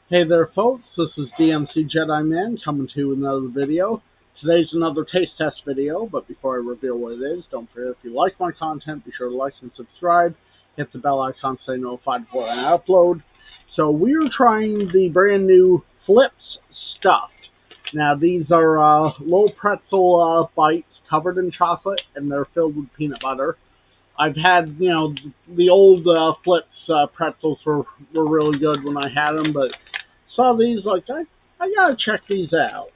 Hey there folks, this is DMC Jedi Man coming to you with another video. Today's another taste test video, but before I reveal what it is, don't forget if you like my content, be sure to like and subscribe. Hit the bell icon to stay notified before I upload. So we're trying the brand new Flipz Stuff'd. Now these are little pretzel bites covered in chocolate and they're filled with peanut butter. I've had, the old Flipz pretzels were really good when I had them, but saw these, like, I gotta check these out.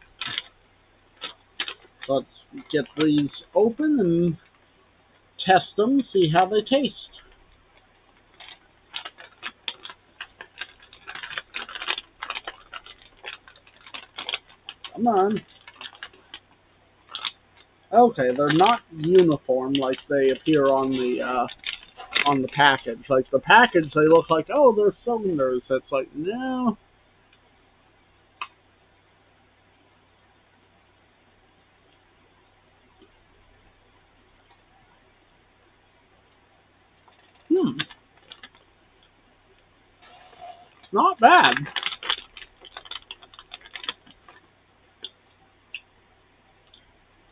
Let's get these open and test them, see how they taste. Come on. Okay, they're not uniform like they appear on the package. Like the package, they look like, oh, they're cylinders. It's like, no. Not bad.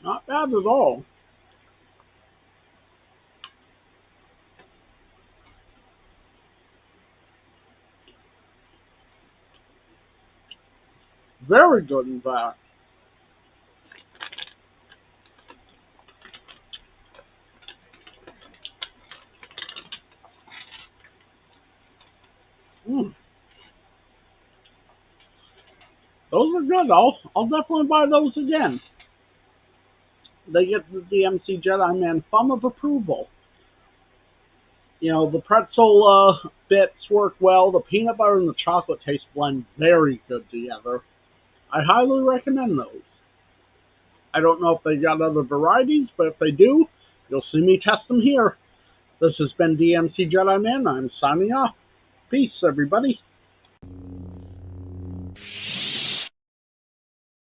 Not bad at all. Very good, in fact. Those are good. I'll definitely buy those again. They get the DMC Jedi Man thumb of approval. The pretzel bits work well. The peanut butter and the chocolate taste blend very good together. I highly recommend those. I don't know if they got other varieties, but if they do, you'll see me test them here. This has been DMC Jedi Man. I'm signing off. Peace, everybody.